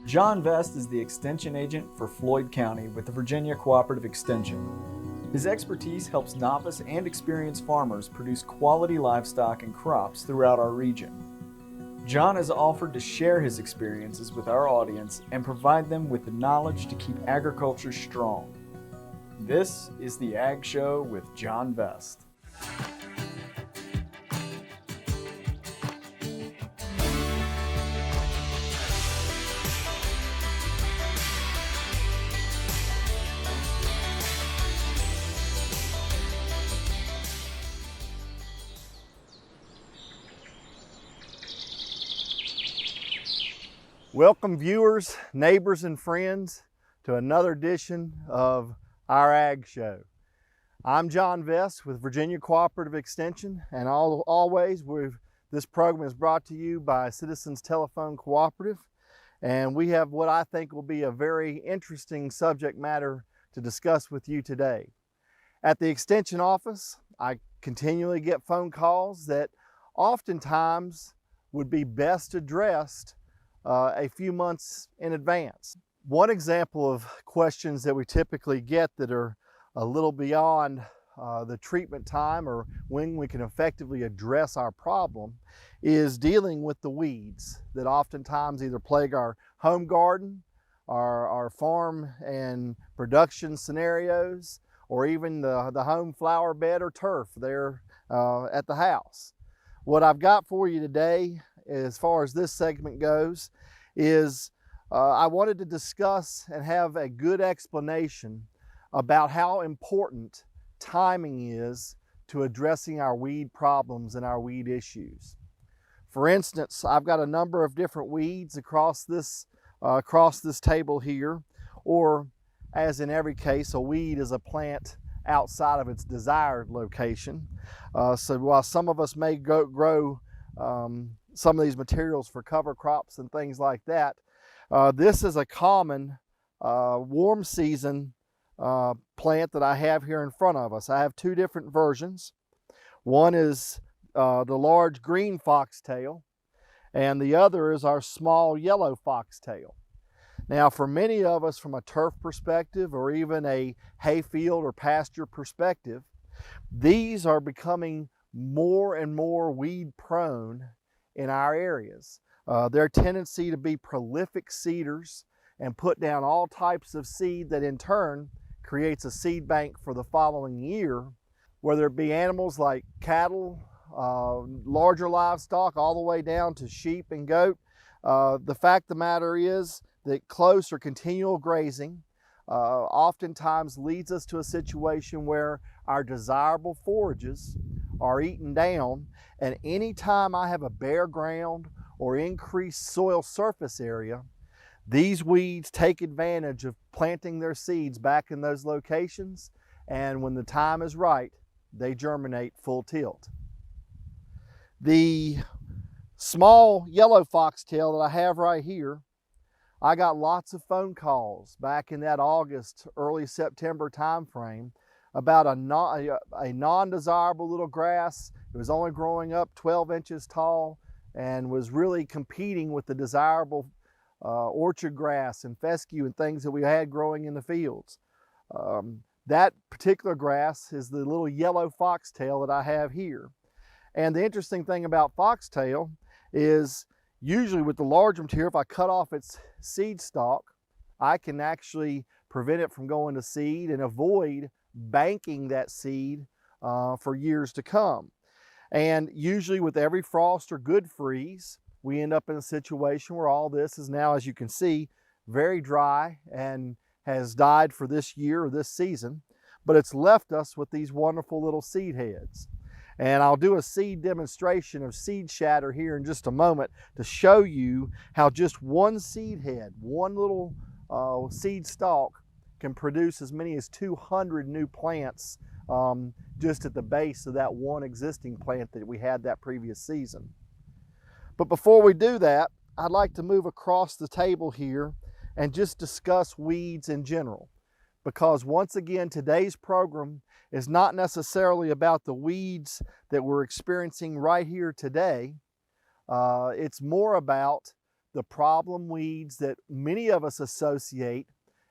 Jon Vest is the Extension Agent for Floyd County with the Virginia Cooperative Extension. His expertise helps novice and experienced farmers produce quality livestock and crops throughout our region. Jon has offered to share his experiences with our audience and provide them with the knowledge to keep agriculture strong. This is the Ag Show with Jon Vest. Welcome viewers, neighbors, and friends to another edition of our Ag Show. I'm Jon Vest with Virginia Cooperative Extension, and always this program is brought to you by Citizens Telephone Cooperative, and we have what I think will be a very interesting subject matter to discuss with you today. At the Extension office, I continually get phone calls that oftentimes would be best addressed a few months in advance. One example of questions that we typically get that are a little beyond the treatment time or when we can effectively address our problem is dealing with the weeds that oftentimes either plague our home garden, our farm and production scenarios, or even the home flower bed or turf there at the house. What I've got for you today, as far as this segment goes, is I wanted to discuss and have a good explanation about how important timing is to addressing our weed problems and our weed issues. For instance, I've got a number of different weeds across this table here, or as in every case, a weed is a plant outside of its desired location. So while some of us may grow some of these materials for cover crops and things like that, this is a common warm season plant that I have here in front of us. I have two different versions. One is the large green foxtail, and the other is our small yellow foxtail. Now, for many of us from a turf perspective or even a hayfield or pasture perspective, these are becoming more and more weed prone in our areas. Their tendency to be prolific seeders and put down all types of seed that in turn creates a seed bank for the following year, whether it be animals like cattle, larger livestock, all the way down to sheep and goat. The fact of the matter is that close or continual grazing oftentimes leads us to a situation where our desirable forages are eaten down, and anytime I have a bare ground or increased soil surface area, these weeds take advantage of planting their seeds back in those locations, and when the time is right, they germinate full tilt. The small yellow foxtail that I have right here, I got lots of phone calls back in that August, early September time frame about a non-desirable little grass. It was only growing up 12 inches tall and was really competing with the desirable orchard grass and fescue and things that we had growing in the fields. That particular grass is the little yellow foxtail that I have here. And the interesting thing about foxtail is usually with the larger material, if I cut off its seed stalk, I can actually prevent it from going to seed and avoid banking that seed for years to come. And usually with every frost or good freeze, we end up in a situation where all this is now, as you can see, very dry and has died for this year or this season, but it's left us with these wonderful little seed heads. And I'll do a seed demonstration of seed shatter here in just a moment to show you how just one seed head, one little seed stalk, can produce as many as 200 new plants just at the base of that one existing plant that we had that previous season. But before we do that, I'd like to move across the table here and just discuss weeds in general. Because once again, today's program is not necessarily about the weeds that we're experiencing right here today. It's more about the problem weeds that many of us associate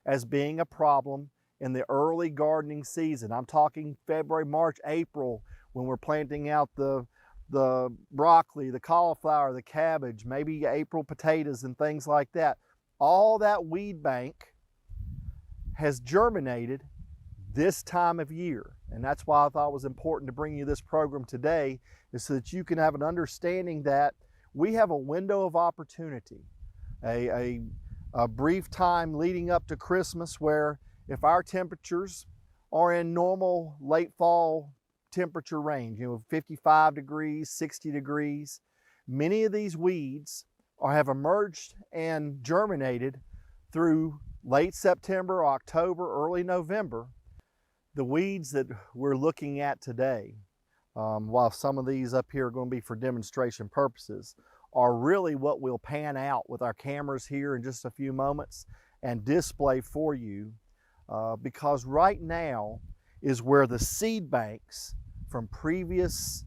as being a problem in the early gardening season. I'm talking February, March, April, when we're planting out the broccoli, the cauliflower, the cabbage, maybe April potatoes and things like that. All that weed bank has germinated this time of year. And that's why I thought it was important to bring you this program today, is so that you can have an understanding that we have a window of opportunity, a brief time leading up to Christmas, where if our temperatures are in normal late fall temperature range, 55 degrees, 60 degrees, many of these weeds have emerged and germinated through late September, October, early November. The weeds that we're looking at today, while some of these up here are going to be for demonstration purposes, are really what we'll pan out with our cameras here in just a few moments and display for you, because right now is where the seed banks from previous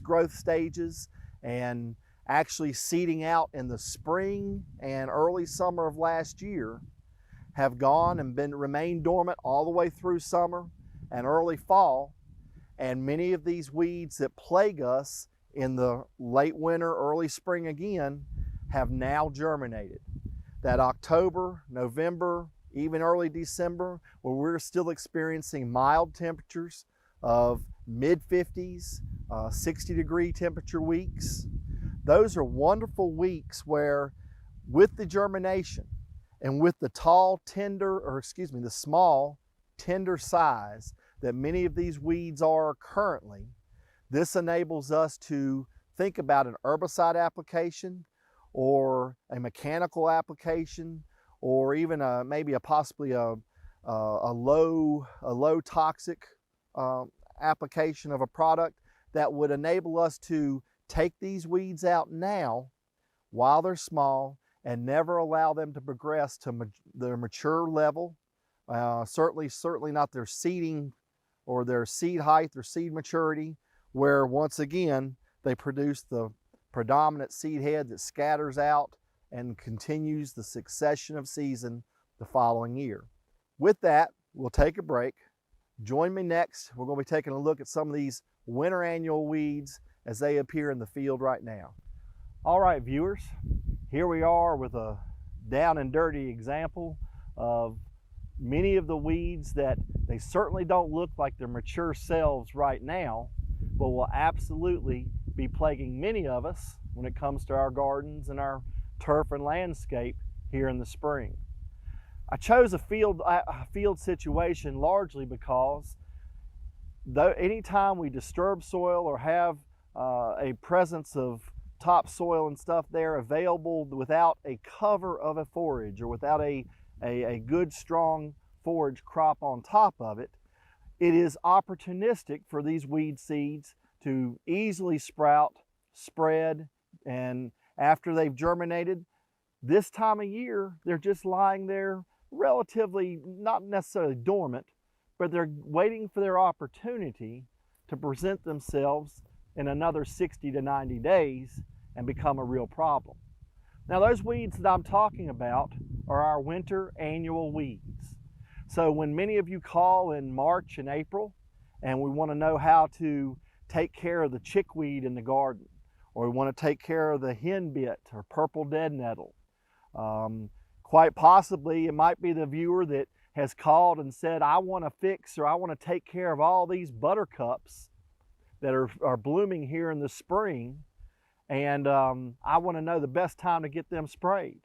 growth stages and actually seeding out in the spring and early summer of last year have gone and remained dormant all the way through summer and early fall. And many of these weeds that plague us in the late winter, early spring again, have now germinated. That October, November, even early December, where we're still experiencing mild temperatures of mid-50s, 60-degree temperature weeks. Those are wonderful weeks where, with the germination and with the the small, tender size that many of these weeds are currently, this enables us to think about an herbicide application or a mechanical application, or even possibly a low toxic application of a product that would enable us to take these weeds out now while they're small and never allow them to progress to their mature level. Certainly not their seeding or their seed height or seed maturity, where once again they produce the predominant seed head that scatters out and continues the succession of season the following year. With that, we'll take a break. Join me next. We're going to be taking a look at some of these winter annual weeds as they appear in the field right now. All right, viewers, here we are with a down and dirty example of many of the weeds that they certainly don't look like their mature selves right now, but will absolutely be plaguing many of us when it comes to our gardens and our turf and landscape here in the spring. I chose a field situation largely because anytime we disturb soil or have a presence of topsoil and stuff there available without a cover of a forage or without a good strong forage crop on top of it, it is opportunistic for these weed seeds to easily sprout, spread, and after they've germinated, this time of year, they're just lying there relatively, not necessarily dormant, but they're waiting for their opportunity to present themselves in another 60 to 90 days and become a real problem. Now, those weeds that I'm talking about are our winter annual weeds. So when many of you call in March and April and we want to know how to take care of the chickweed in the garden, or we want to take care of the henbit or purple dead nettle, quite possibly it might be the viewer that has called and said, I want to fix or I want to take care of all these buttercups that are blooming here in the spring, and I want to know the best time to get them sprayed.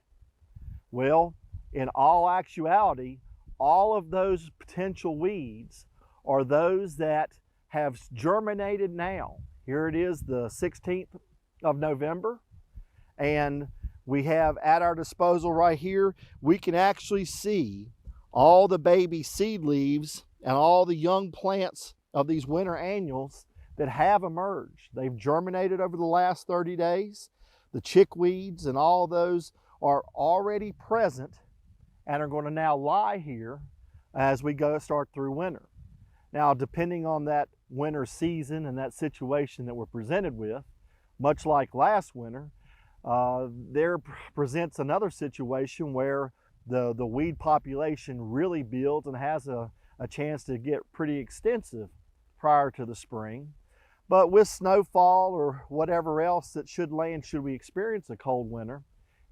Well, in all actuality, all of those potential weeds are those that have germinated now. Here it is, the 16th of November, and we have at our disposal right here, we can actually see all the baby seed leaves and all the young plants of these winter annuals that have emerged. They've germinated over the last 30 days. The chickweeds and all of those are already present and are going to now lie here as we start through winter. Now, depending on that winter season and that situation that we're presented with, much like last winter, there presents another situation where the weed population really builds and has a chance to get pretty extensive prior to the spring. But with snowfall or whatever else that should land should we experience a cold winter,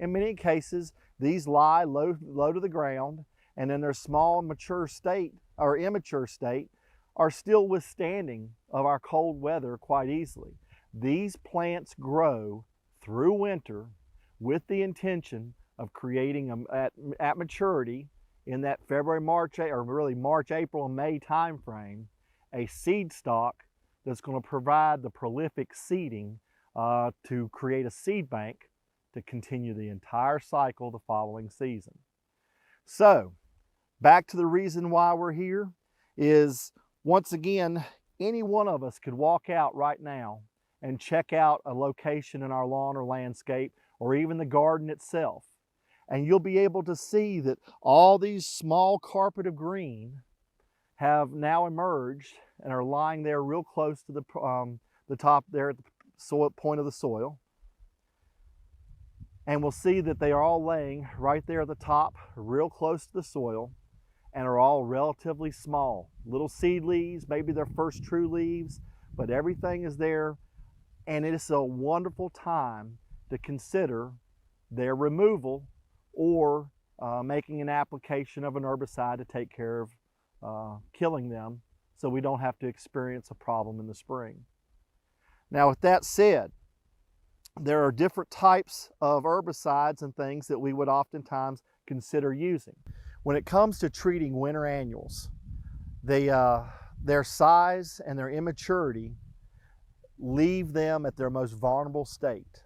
in many cases these lie low to the ground, and in their small mature state or immature state are still withstanding of our cold weather quite easily. These plants grow through winter with the intention of creating at maturity in that February, March, or really March, April, and May time frame, a seed stock that's going to provide the prolific seeding to create a seed bank to continue the entire cycle the following season. So, back to the reason why we're here is, once again, any one of us could walk out right now and check out a location in our lawn or landscape or even the garden itself. And you'll be able to see that all these small carpet of green have now emerged and are lying there real close to the top there at the soil, point of the soil. And we'll see that they are all laying right there at the top, real close to the soil, and are all relatively small. Little seed leaves, maybe their first true leaves, but everything is there, and it is a wonderful time to consider their removal or making an application of an herbicide to take care of killing them so we don't have to experience a problem in the spring. Now, with that said, there are different types of herbicides and things that we would oftentimes consider using. When it comes to treating winter annuals, their size and their immaturity leave them at their most vulnerable state.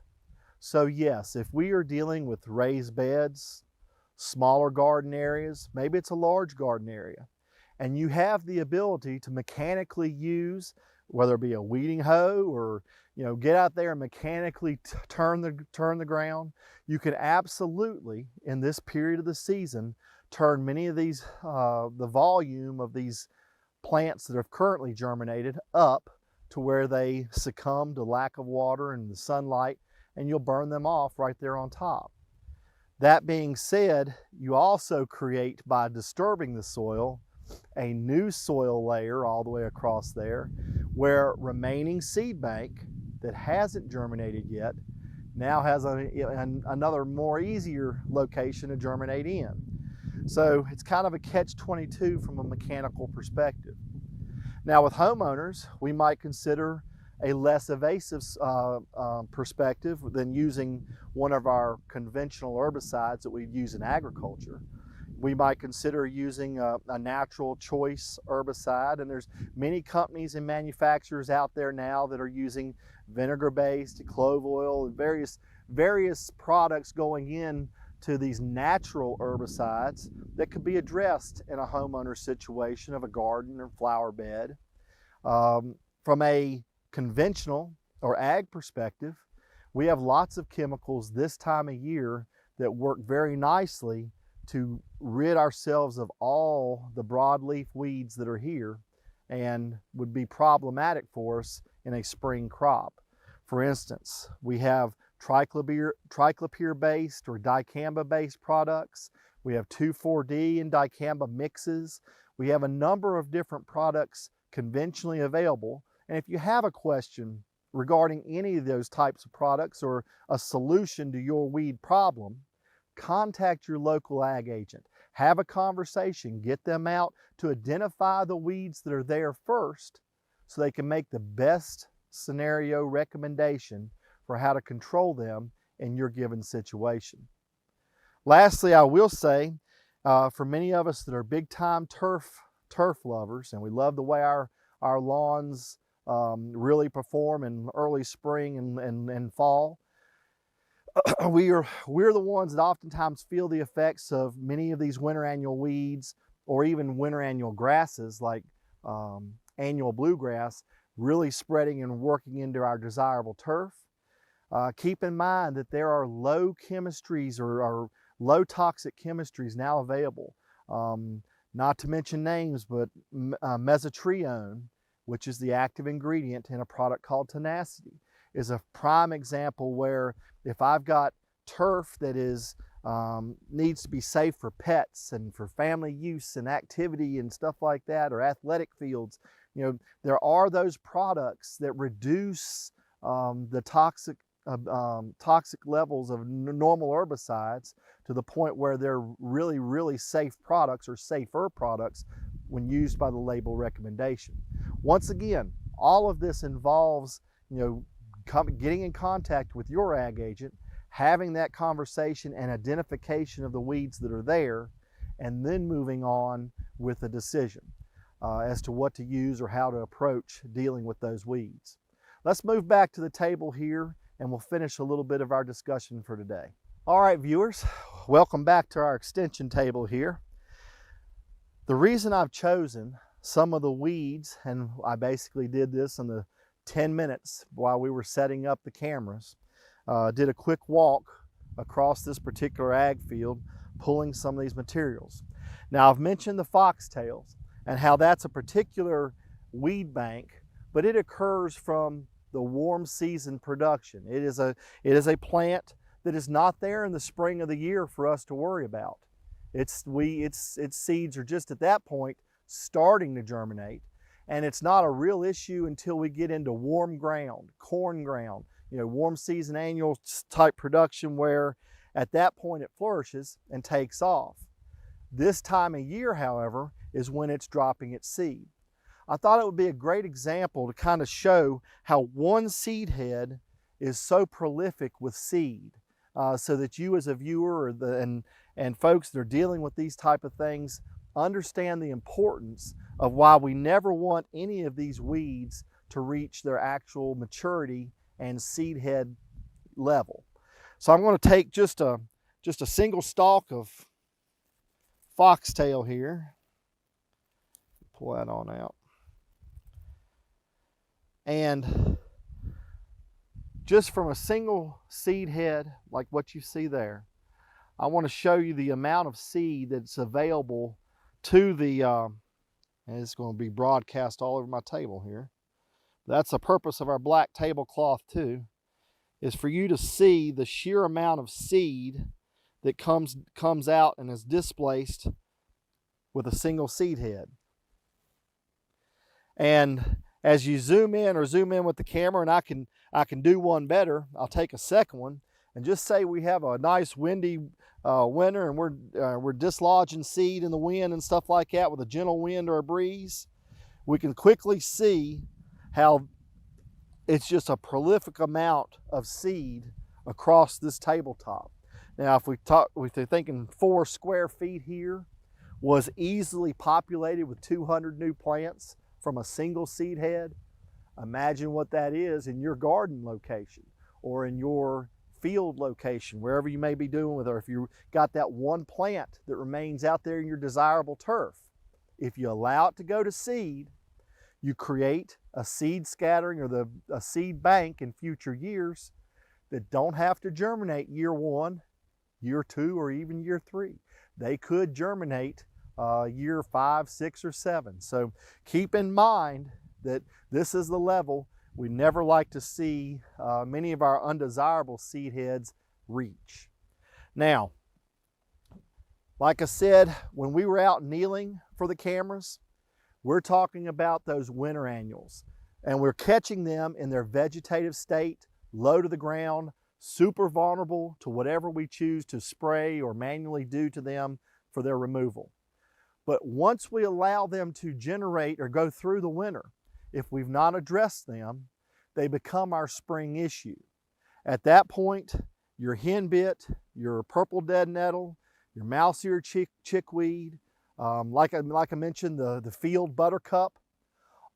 So yes, if we are dealing with raised beds, smaller garden areas, maybe it's a large garden area, and you have the ability to mechanically use, whether it be a weeding hoe or get out there and mechanically turn the ground, you can absolutely, in this period of the season, turn many of these, the volume of these plants that have currently germinated up to where they succumb to lack of water and the sunlight, and you'll burn them off right there on top. That being said, you also create, by disturbing the soil, a new soil layer all the way across there, where remaining seed bank that hasn't germinated yet now has another more easier location to germinate in. So it's kind of a catch-22 from a mechanical perspective. Now with homeowners, we might consider a less evasive perspective than using one of our conventional herbicides that we use in agriculture. We might consider using a natural choice herbicide, and there's many companies and manufacturers out there now that are using vinegar-based, clove oil, and various products going in to these natural herbicides that could be addressed in a homeowner situation of a garden or flower bed. From a conventional or ag perspective, we have lots of chemicals this time of year that work very nicely to rid ourselves of all the broadleaf weeds that are here and would be problematic for us in a spring crop. For instance, we have triclopyr-based or dicamba-based products. We have 2,4-D and dicamba mixes. We have a number of different products conventionally available. And if you have a question regarding any of those types of products or a solution to your weed problem, contact your local ag agent. Have a conversation. Get them out to identify the weeds that are there first so they can make the best scenario recommendation for how to control them in your given situation. Lastly, I will say, for many of us that are big-time turf lovers, and we love the way our lawns really perform in early spring and fall, we're the ones that oftentimes feel the effects of many of these winter annual weeds or even winter annual grasses like annual bluegrass really spreading and working into our desirable turf. Keep in mind that there are low chemistries or low toxic chemistries now available. Not to mention names, but mesotrione, which is the active ingredient in a product called Tenacity. is a prime example where if I've got turf that is needs to be safe for pets and for family use and activity and stuff like that, or athletic fields, there are those products that reduce the toxic levels of normal herbicides to the point where they're really, really safe products or safer products when used by the label recommendation. Once again, all of this involves, getting in contact with your ag agent, having that conversation and identification of the weeds that are there, and then moving on with a decision as to what to use or how to approach dealing with those weeds. Let's move back to the table here and we'll finish a little bit of our discussion for today. All right, viewers, welcome back to our extension table here. The reason I've chosen some of the weeds, and I basically did this in the 10 minutes while we were setting up the cameras, did a quick walk across this particular ag field, pulling some of these materials. Now, I've mentioned the foxtails and how that's a particular weed bank, but it occurs from the warm season production. It is a plant that is not there in the spring of the year for us to worry about. Its seeds are just at that point starting to germinate, and it's not a real issue until we get into warm ground, corn ground, warm season annual type production, where at that point it flourishes and takes off. This time of year, however, is when it's dropping its seed. I thought it would be a great example to kind of show how one seed head is so prolific with seed, so that you as a viewer and folks that are dealing with these type of things understand the importance of why we never want any of these weeds to reach their actual maturity and seed head level. So I'm going to take just a single stalk of foxtail here. Pull that on out. And just from a single seed head like what you see there, I want to show you the amount of seed that's available to the, and it's going to be broadcast all over my table here. That's the purpose of our black tablecloth too, is for you to see the sheer amount of seed that comes out and is displaced with a single seed head. And as you zoom in with the camera, and I can do one better, I'll take a second one, and just say we have a nice windy winter and we're dislodging seed in the wind and stuff like that with a gentle wind or a breeze. We can quickly see how it's just a prolific amount of seed across this tabletop. Now, if we're thinking 4 square feet here was easily populated with 200 new plants from a single seed head, imagine what that is in your garden location or in your field location, wherever you may be doing with it, or if you got that one plant that remains out there in your desirable turf. If you allow it to go to seed, you create a seed scattering or a seed bank in future years that don't have to germinate year 1, year 2, or even year 3. They could germinate year 5, 6, or 7. So keep in mind that this is the level we never like to see many of our undesirable seed heads reach. Now, like I said, when we were out kneeling for the cameras, we're talking about those winter annuals, and we're catching them in their vegetative state, low to the ground, super vulnerable to whatever we choose to spray or manually do to them for their removal. But once we allow them to generate or go through the winter, if we've not addressed them, they become our spring issue. At that point, your henbit, your purple dead nettle, your mouse ear chickweed, like I mentioned, the field buttercup,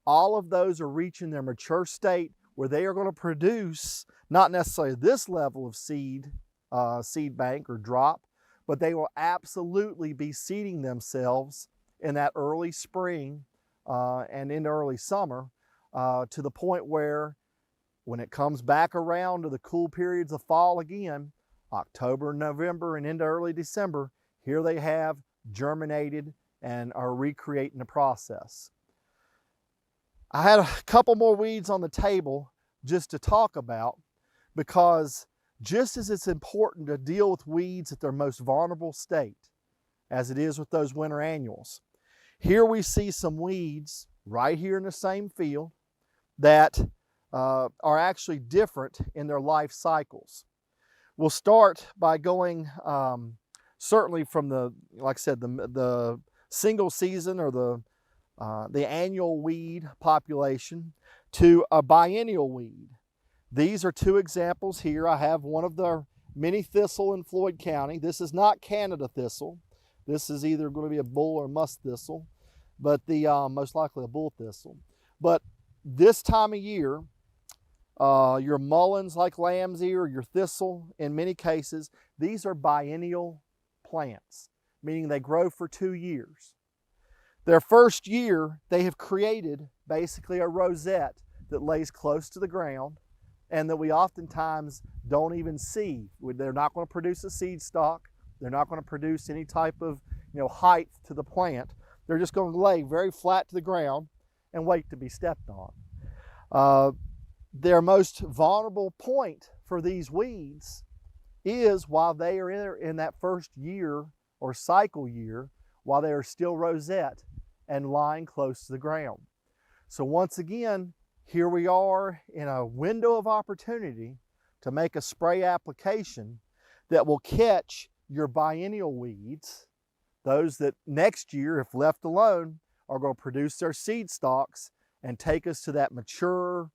all of those are reaching their mature state where they are going to produce not necessarily this level of seed bank or drop, but they will absolutely be seeding themselves in that early spring and into early summer to the point where when it comes back around to the cool periods of fall again, October, November, and into early December, here they have germinated and are recreating the process. I had a couple more weeds on the table, just to talk about, because just as it's important to deal with weeds at their most vulnerable state, as it is with those winter annuals, here we see some weeds right here in the same field that are actually different in their life cycles. We'll start by going certainly from the, like I said, the single season or the annual weed population to a biennial weed. These are two examples here. I have one of the mini thistle in Floyd County. This is not Canada thistle. This is either going to be a bull or musk thistle, but the most likely a bull thistle. But this time of year, your mullins like lamb's ear, your thistle, in many cases, these are biennial plants, meaning they grow for 2 years. Their first year, they have created basically a rosette that lays close to the ground and that we oftentimes don't even see. They're not going to produce a seed stalk. They're not going to produce any type of height to the plant. They're just going to lay very flat to the ground and wait to be stepped on. Their most vulnerable point for these weeds is while they are in that first year or cycle year, while they are still rosette and lying close to the ground. So once again, here we are in a window of opportunity to make a spray application that will catch your biennial weeds, those that next year, if left alone, are going to produce their seed stalks and take us to that mature,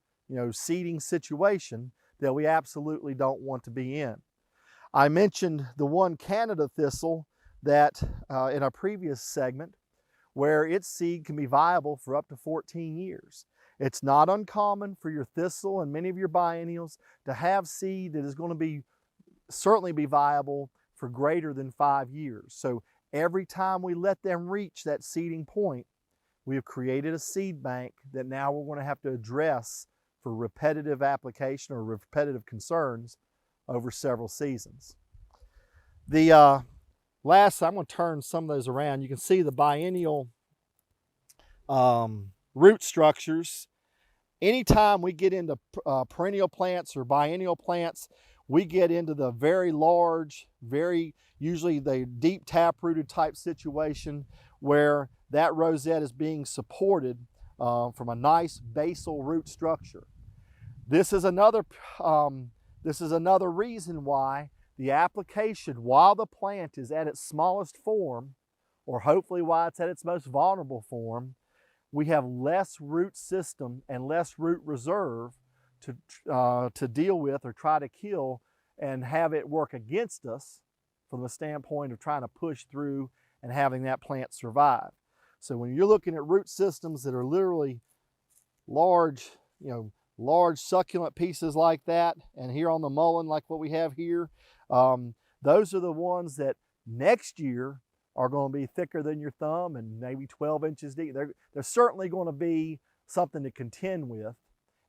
seeding situation that we absolutely don't want to be in. I mentioned the one Canada thistle that in a previous segment, where its seed can be viable for up to 14 years. It's not uncommon for your thistle and many of your biennials to have seed that is going to certainly be viable for greater than 5 years. So every time we let them reach that seeding point, we have created a seed bank that now we're going to have to address for repetitive application or repetitive concerns over several seasons. The last, I'm going to turn some of those around. You can see the biennial root structures. Anytime we get into perennial plants or biennial plants, we get into the very large, usually the deep tap-rooted type situation where that rosette is being supported from a nice basal root structure. This is another reason why the application, while the plant is at its smallest form, or hopefully while it's at its most vulnerable form, we have less root system and less root reserve to deal with or try to kill and have it work against us from the standpoint of trying to push through and having that plant survive. So when you're looking at root systems that are literally large, large succulent pieces like that, and here on the mullein like what we have here, those are the ones that next year are going to be thicker than your thumb and maybe 12 inches deep. They're certainly going to be something to contend with,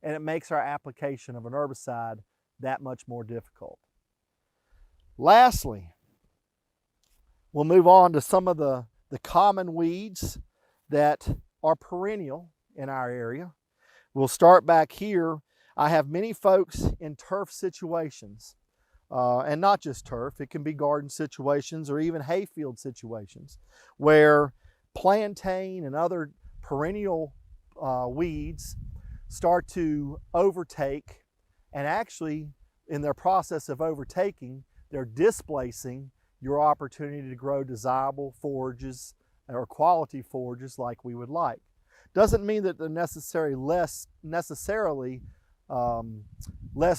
and it makes our application of an herbicide that much more difficult. Lastly, we'll move on to some of the common weeds that are perennial in our area. We'll start back here. I have many folks in turf situations, and not just turf, it can be garden situations or even hayfield situations, where plantain and other perennial weeds start to overtake, and actually in their process of overtaking, they're displacing your opportunity to grow desirable forages or quality forages like we would like. Doesn't mean that they're necessarily less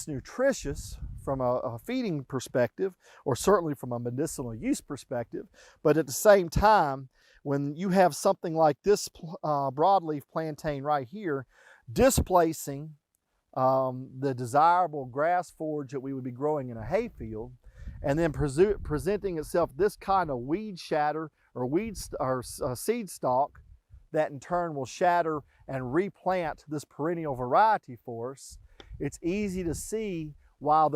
nutritious from a feeding perspective, or certainly from a medicinal use perspective, but at the same time, when you have something like this broadleaf plantain right here displacing the desirable grass forage that we would be growing in a hayfield, and then presenting itself this kind of weed shatter or seed stalk that in turn will shatter and replant this perennial variety for us, it's easy to see how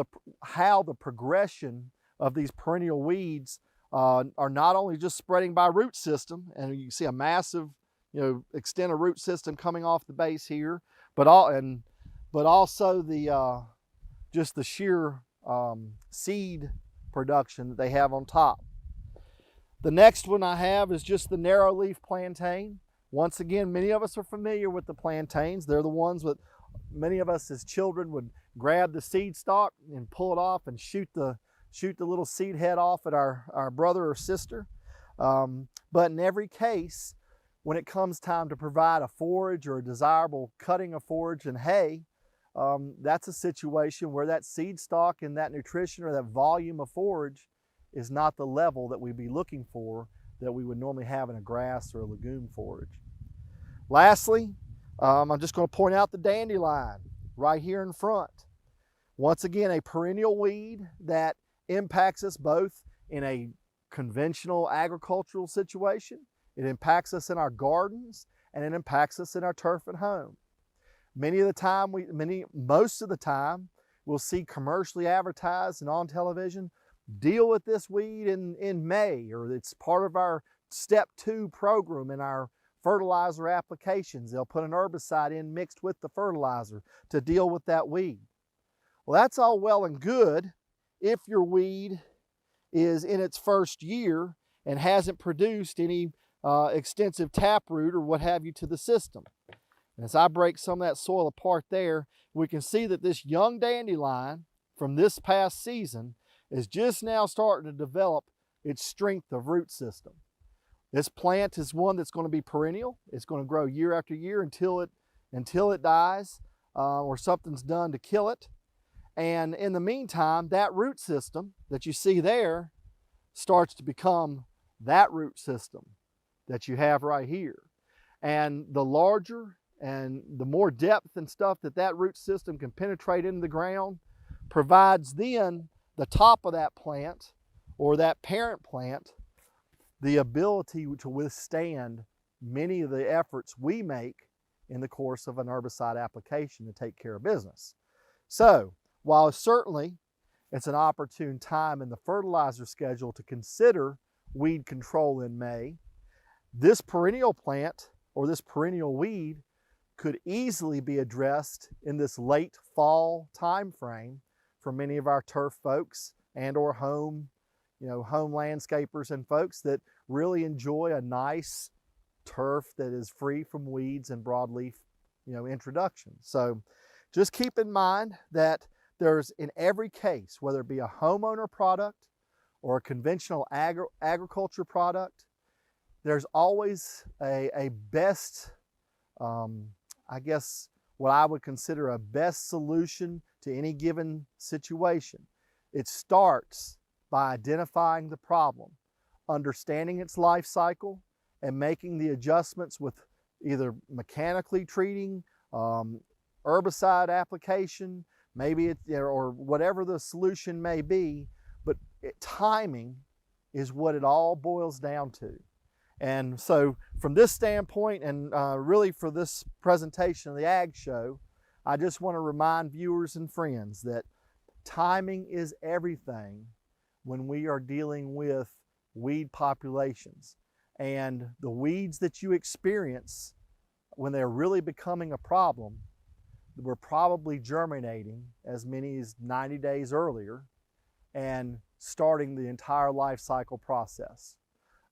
the progression of these perennial weeds are not only just spreading by root system, and you can see a massive extent of root system coming off the base here, but but also just the sheer seed production that they have on top. The next one I have is just the narrow leaf plantain. Once again, many of us are familiar with the plantains. They're the ones that many of us as children would grab the seed stalk and pull it off and shoot the little seed head off at our brother or sister. But in every case, when it comes time to provide a forage or a desirable cutting of forage and hay, that's a situation where that seed stalk and that nutrition or that volume of forage is not the level that we'd be looking for that we would normally have in a grass or a legume forage. Lastly, I'm just going to point out the dandelion right here in front. Once again, a perennial weed that impacts us both in a conventional agricultural situation, it impacts us in our gardens, and it impacts us in our turf at home. Most of the time, we'll see commercially advertised and on television, deal with this weed in May, or it's part of our step 2 program in our fertilizer applications. They'll put an herbicide in mixed with the fertilizer to deal with that weed. Well, that's all well and good if your weed is in its first year and hasn't produced any extensive taproot or what have you to the system. And as I break some of that soil apart there, we can see that this young dandelion from this past season is just now starting to develop its strength of root system. This plant is one that's going to be perennial. It's going to grow year after year until it dies or something's done to kill it. And in the meantime, that root system that you see there starts to become that root system that you have right here. And the larger and the more depth and stuff that root system can penetrate into the ground provides then the top of that plant or that parent plant the ability to withstand many of the efforts we make in the course of an herbicide application to take care of business. So, while certainly it's an opportune time in the fertilizer schedule to consider weed control in May, this perennial plant or this perennial weed could easily be addressed in this late fall time frame for many of our turf folks and or home landscapers and folks that really enjoy a nice turf that is free from weeds and broadleaf, introduction. So just keep in mind that there's, in every case, whether it be a homeowner product or a conventional agriculture product, there's always a best, I guess what I would consider a best solution to any given situation. It starts by identifying the problem, understanding its life cycle, and making the adjustments with either mechanically treating, herbicide application, maybe or whatever the solution may be, but timing is what it all boils down to. And so from this standpoint, and really for this presentation of the Ag Show, I just want to remind viewers and friends that timing is everything when we are dealing with weed populations. And the weeds that you experience when they're really becoming a problem, we're probably germinating as many as 90 days earlier and starting the entire life cycle process.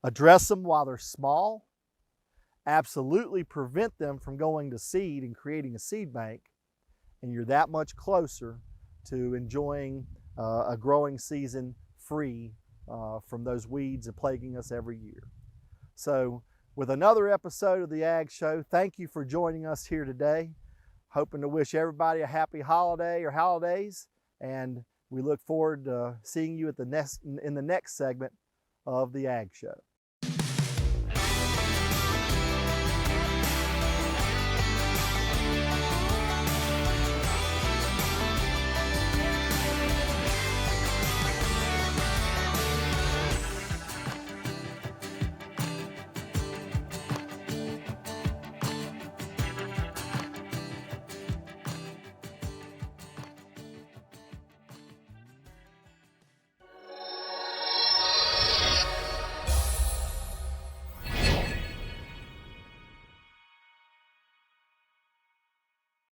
Address them while they're small, absolutely prevent them from going to seed and creating a seed bank, and you're that much closer to enjoying a growing season free from those weeds plaguing us every year. So with another episode of the Ag Show, thank you for joining us here today. Hoping to wish everybody a happy holiday or holidays, and we look forward to seeing you in the next segment of the Ag Show.